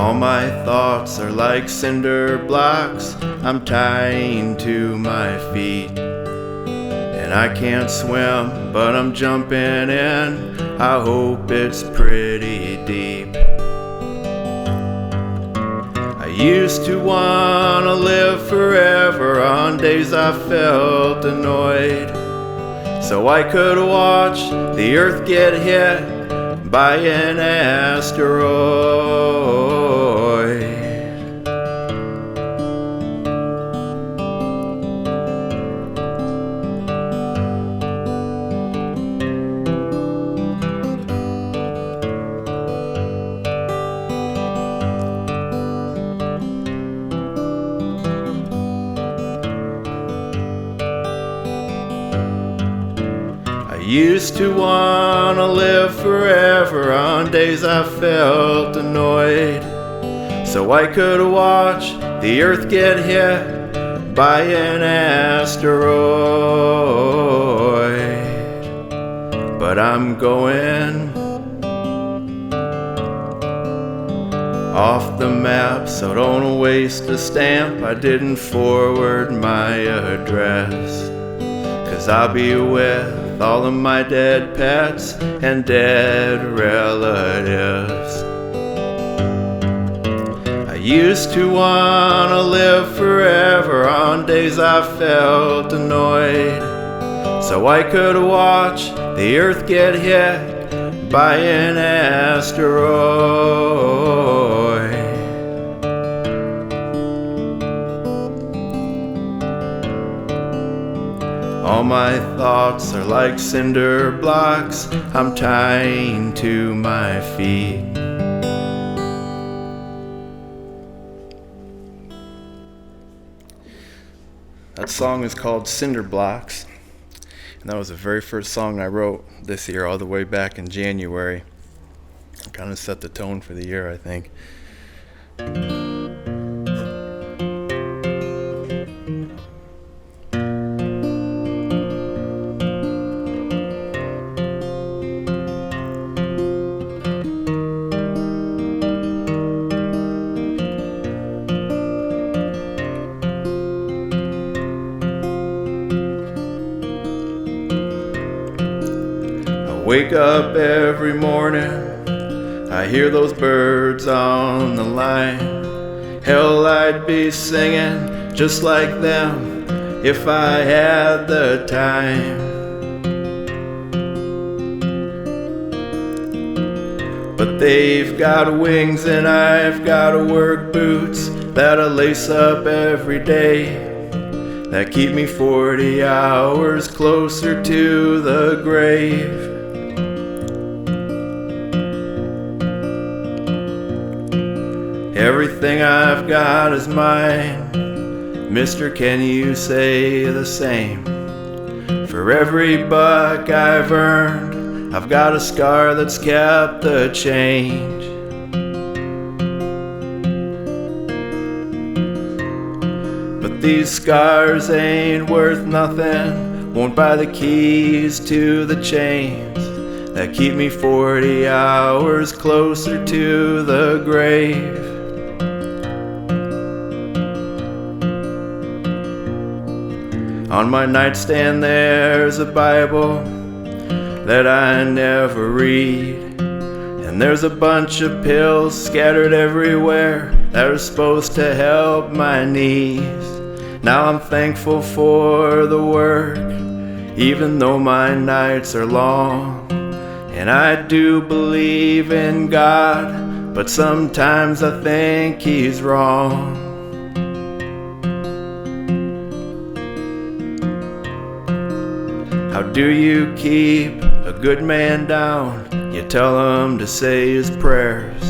All my thoughts are like cinder blocks I'm tying to my feet. And I can't swim, but I'm jumping in. I hope it's pretty deep. I used to wanna live forever on days I felt annoyed, so I could watch the earth get hit by an asteroid. I used to wanna live forever on days I felt annoyed, so I could watch the earth get hit by an asteroid. But I'm going off the map, so don't waste a stamp. I didn't forward my address, 'cause I'll be with all of my dead pets and dead relatives. I used to wanna live forever on days I felt annoyed, so I could watch the earth get hit by an asteroid. All my thoughts are like cinder blocks I'm tying to my feet. That song is called Cinder Blocks, and that was the very first song I wrote this year, all the way back in January. It kind of set the tone for the year, I think. Wake up every morning, I hear those birds on the line. Hell, I'd be singing just like them if I had the time. But they've got wings and I've got work boots that I lace up every day, that keep me 40 hours closer to the grave. Everything I've got is mine. Mister, can you say the same? For every buck I've earned, I've got a scar that's kept the change. But these scars ain't worth nothing, won't buy the keys to the chains that keep me 40 hours closer to the grave. On my nightstand there's a Bible that I never read, and there's a bunch of pills scattered everywhere that are supposed to help my knees. Now I'm thankful for the work, even though my nights are long, and I do believe in God, but sometimes I think He's wrong. How do you keep a good man down? You tell him to say his prayers.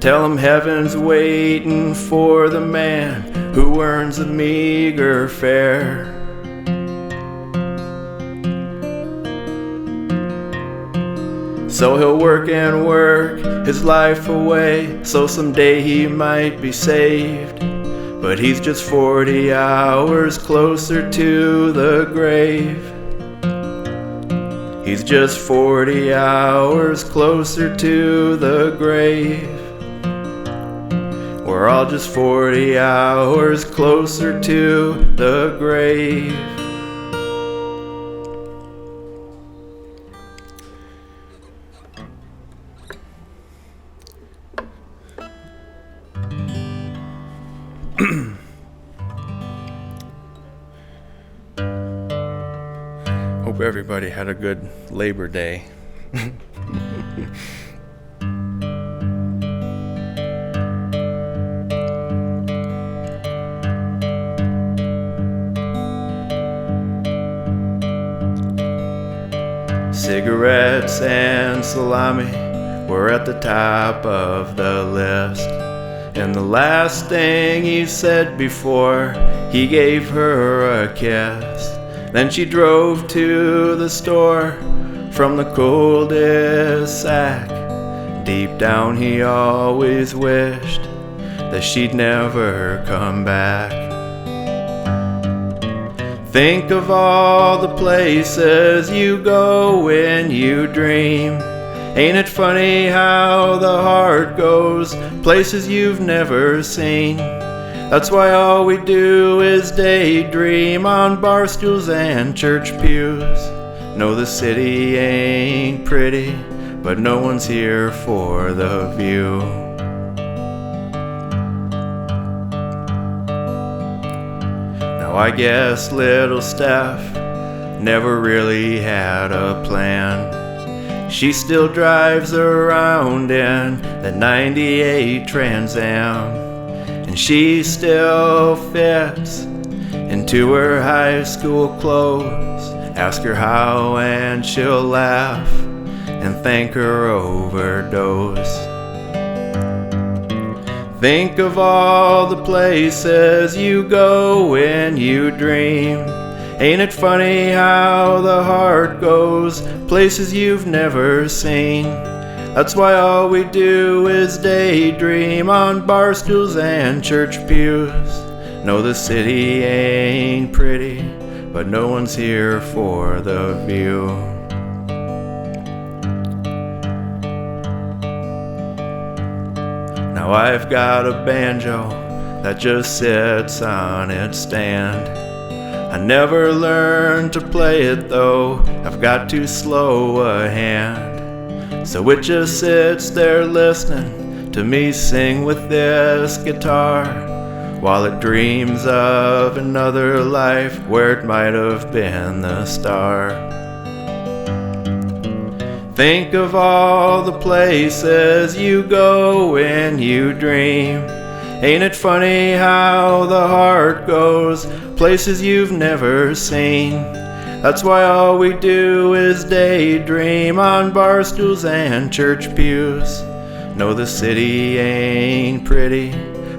Tell him heaven's waiting for the man who earns a meager fare. So he'll work and work his life away, so someday he might be saved. But he's just 40 hours closer to the grave. He's just 40 hours closer to the grave. we're all just 40 hours closer to the grave. Hope everybody had a good Labor Day. Cigarettes and salami were at the top of the list. And the last thing he said before he gave her a kiss. Then she drove to the store from the coldest sack. Deep down he always wished that she'd never come back. Think of all the places you go when you dream. Ain't it funny how the heart goes places you've never seen? That's why all we do is daydream on bar stools and church pews. No, the city ain't pretty, but no one's here for the view. Now I guess little Steph never really had a plan. She still drives around in the 98 Trans Am. And she still fits into her high school clothes. Ask her how and she'll laugh and thank her overdose. Think of all the places you go when you dream. Ain't it funny how the heart goes places you've never seen? That's why all we do is daydream on bar stools and church pews. No, the city ain't pretty, but no one's here for the view. Now I've got a banjo that just sits on its stand. I never learned to play it though, I've got too slow a hand. So it just sits there listening to me sing with this guitar, while it dreams of another life where it might have been the star. Think of all the places you go when you dream. Ain't it funny how the heart goes places you've never seen? That's why all we do is daydream on bar stools and church pews. No, the city ain't pretty,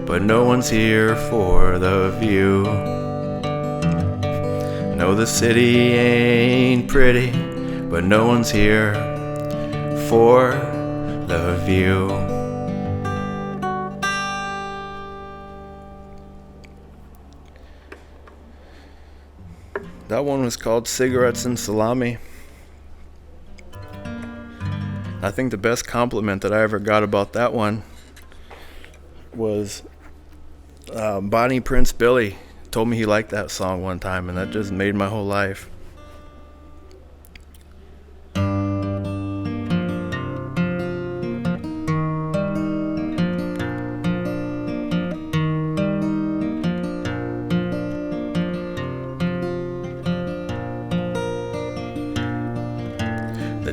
but no one's here for the view. No, the city ain't pretty, but no one's here for the view. That one was called Cigarettes and Salami. I think the best compliment that I ever got about that one was Bonnie Prince Billy told me he liked that song one time, and that just made my whole life.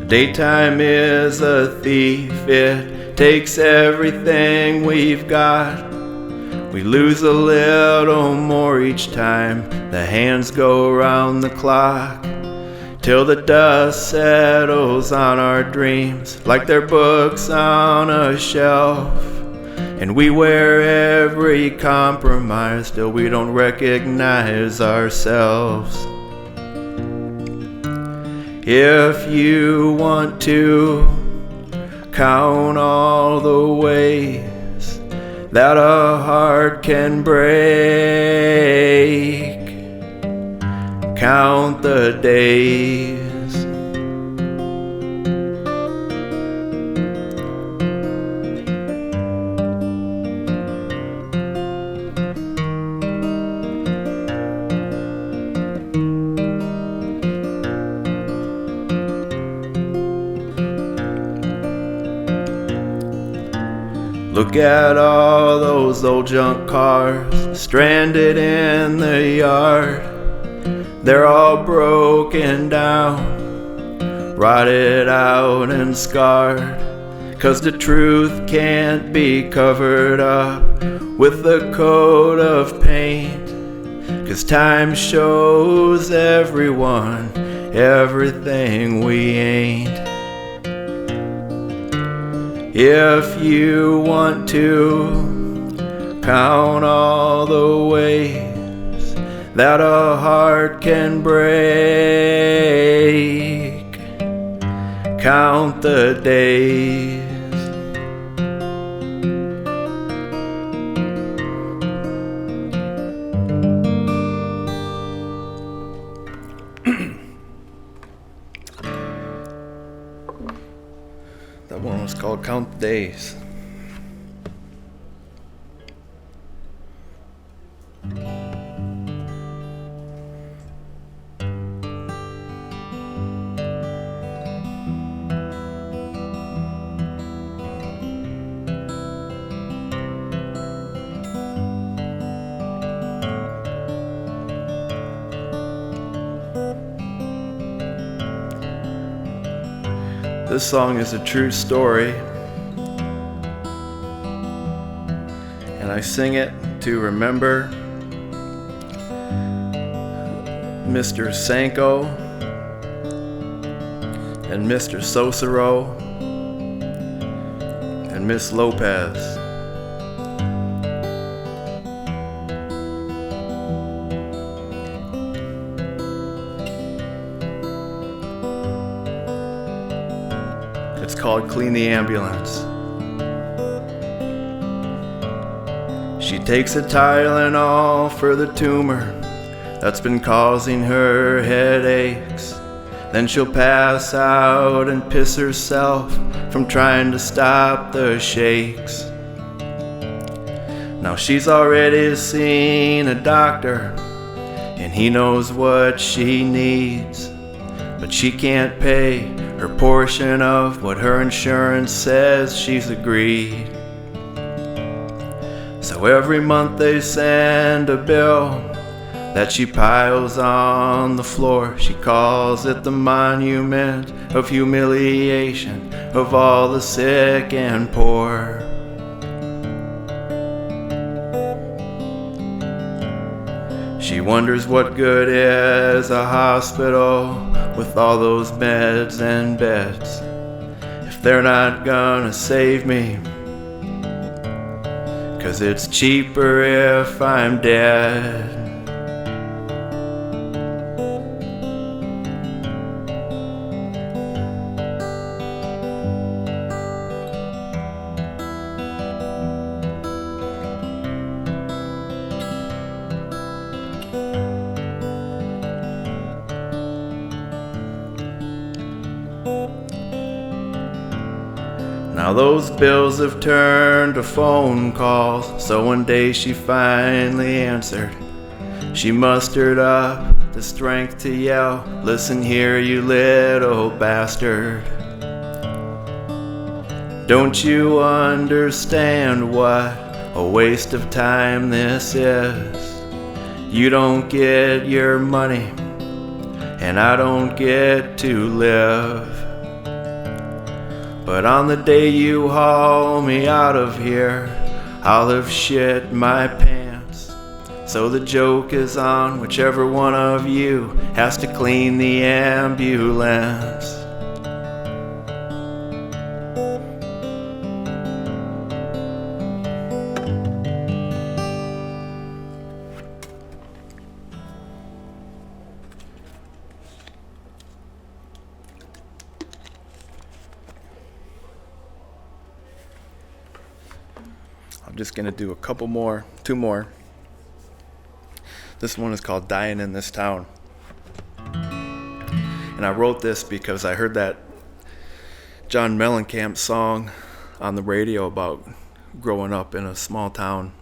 Daytime is a thief, it takes everything we've got. We lose a little more each time the hands go around the clock, till the dust settles on our dreams like they're books on a shelf. And we wear every compromise till we don't recognize ourselves. If you want to count all the ways that a heart can break, count the days. Look at all those old junk cars stranded in the yard. They're all broken down, rotted out and scarred. 'Cause the truth can't be covered up with a coat of paint. 'Cause time shows everyone everything we ain't. If you want to count all the ways that a heart can break, count the days. That one was called Count the Days. This song is a true story, and I sing it to remember Mr. Sanko and Mr. Sosero and Miss Lopez. It's called Clean the Ambulance. She takes a Tylenol for the tumor that's been causing her headaches. Then she'll pass out and piss herself from trying to stop the shakes. Now she's already seen a doctor and he knows what she needs, but she can't pay her portion of what her insurance says she's agreed. So every month they send a bill that she piles on the floor. She calls it the monument of humiliation of all the sick and poor. She wonders what good is a hospital with all those meds and beds if they're not gonna save me, 'cause it's cheaper if I'm dead. Now those bills have turned to phone calls, so one day she finally answered. She mustered up the strength to yell, "Listen here, you little bastard. Don't you understand what a waste of time this is? You don't get your money, and I don't get to live. But on the day you haul me out of here, I'll have shit my pants. So the joke is on whichever one of you has to clean the ambulance." I'm just gonna do two more. This one is called Dying in This Town. And I wrote this because I heard that John Mellencamp song on the radio about growing up in a small town.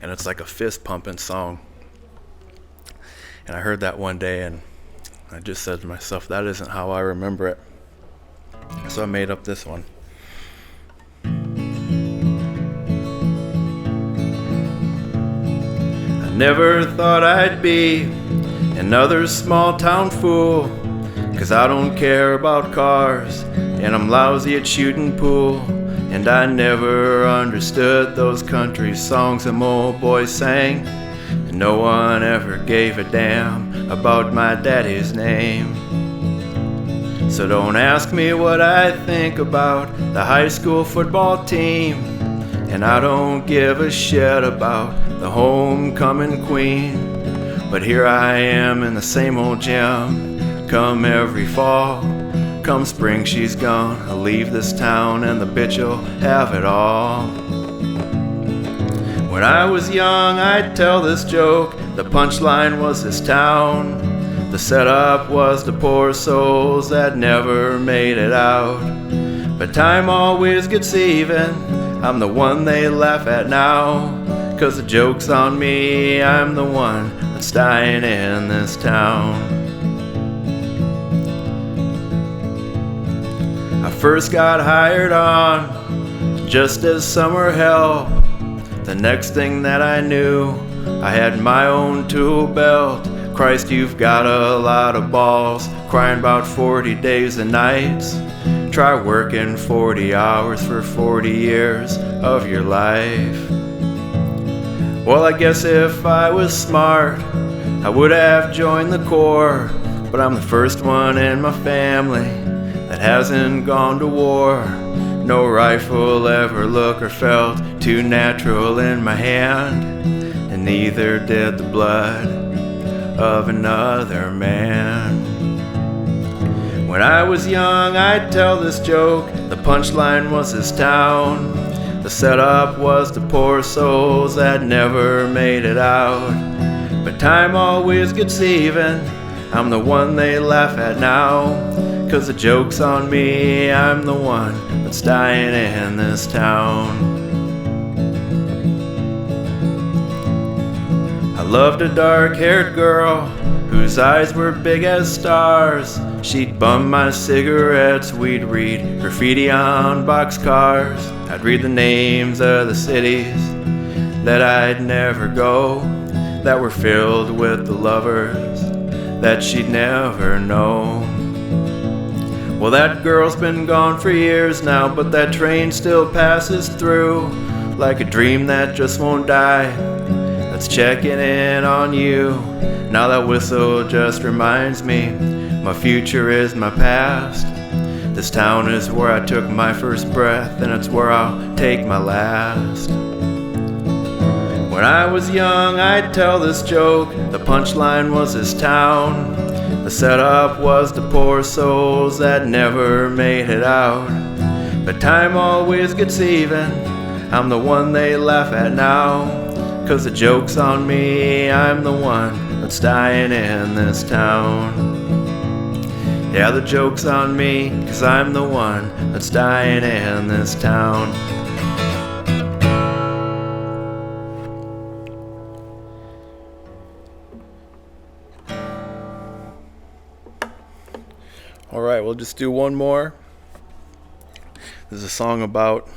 And it's like a fist pumping song. And I heard that one day and I just said to myself, that isn't how I remember it. So I made up this one. never thought I'd be another small town fool, 'cause I don't care about cars, and I'm lousy at shooting pool. And I never understood those country songs them old boys sang, and no one ever gave a damn about my daddy's name. So don't ask me what I think about the high school football team, and I don't give a shit about the homecoming queen. But here I am in the same old gym, come every fall. Come spring she's gone, I'll leave this town and the bitch'll have it all. When I was young I'd tell this joke, the punchline was this town. The setup was the poor souls that never made it out. But time always gets even, I'm the one they laugh at now. 'Cause the joke's on me, I'm the one that's dying in this town. I first got hired on just as summer help. The next thing that I knew, I had my own tool belt. Christ, you've got a lot of balls, crying about 40 days and nights. Try working 40 hours for 40 years of your life. Well, I guess if I was smart, I would have joined the Corps. But I'm the first one in my family that hasn't gone to war. No rifle ever looked or felt too natural in my hand, and neither did the blood of another man. When I was young I'd tell this joke, the punchline was this town. The setup was the poor souls that never made it out. But time always gets even, I'm the one they laugh at now. 'Cause the joke's on me, I'm the one that's dying in this town. I loved a dark-haired girl whose eyes were big as stars. She'd bum my cigarettes, we'd read graffiti on boxcars. I'd read the names of the cities that I'd never go, that were filled with the lovers that she'd never know. Well, that girl's been gone for years now, but that train still passes through like a dream that just won't die, that's checking in on you. Now that whistle just reminds me my future is my past. This town is where I took my first breath, and it's where I'll take my last. When I was young I'd tell this joke, the punchline was this town. The setup was the poor souls that never made it out. But time always gets even, I'm the one they laugh at now. 'Cause the joke's on me, I'm the one that's dying in this town. Yeah, the joke's on me, 'cause I'm the one that's dying in this town. Alright, we'll just do one more. There's a song about,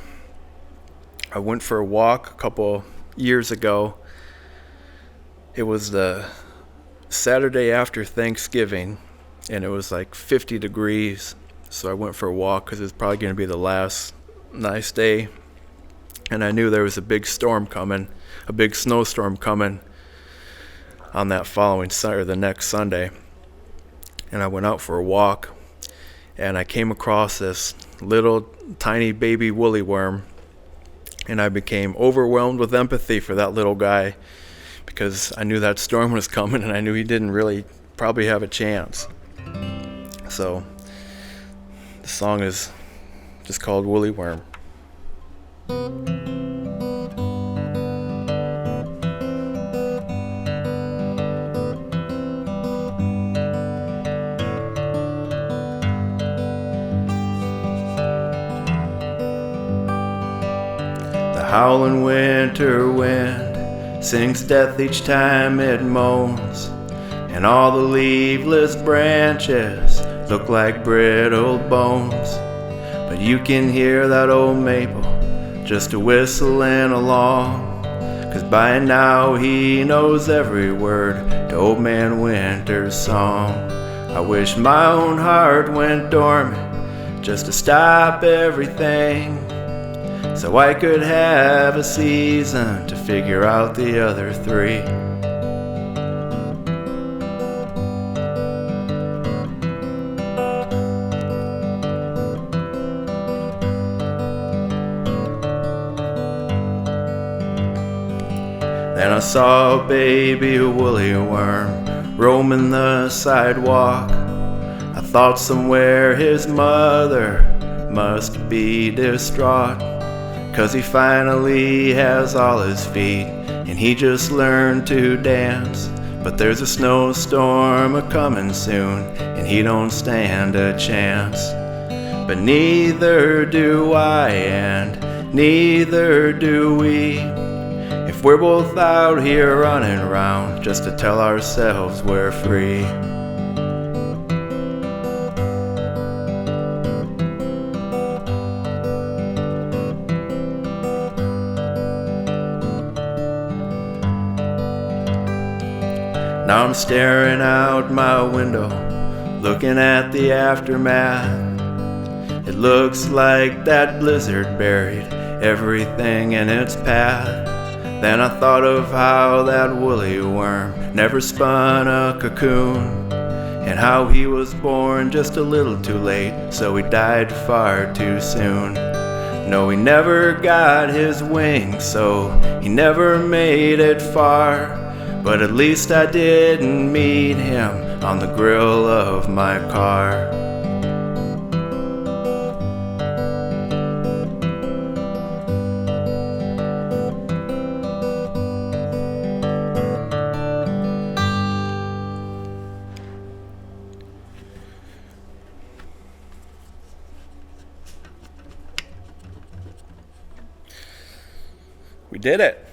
I went for a walk a couple years ago. It was the Saturday after Thanksgiving, and it was like 50 degrees. So I went for a walk because it was probably going to be the last nice day. And I knew there was a big storm coming, a big snowstorm coming on that following Sunday, or the next Sunday. And I went out for a walk, and I came across this little tiny baby woolly worm, and I became overwhelmed with empathy for that little guy, because I knew that storm was coming, and I knew he didn't really probably have a chance. So the song is just called Woolly Worm. Howling winter wind sings death each time it moans, and all the leafless branches look like brittle bones. But you can hear that old maple just a whistling along, 'cause by now he knows every word to Old Man Winter's song. I wish my own heart went dormant just to stop everything, so I could have a season to figure out the other three. Then I saw a baby woolly worm roaming the sidewalk. I thought somewhere his mother must be distraught, 'cause he finally has all his feet and he just learned to dance. But there's a snowstorm a-comin' soon and he don't stand a chance. But neither do I and neither do we, if we're both out here running around just to tell ourselves we're free. Now I'm staring out my window, looking at the aftermath. It looks like that blizzard buried everything in its path. Then I thought of how that woolly worm never spun a cocoon, and how he was born just a little too late, so he died far too soon. No, he never got his wings, so he never made it far. But at least I didn't meet him on the grill of my car. We did it.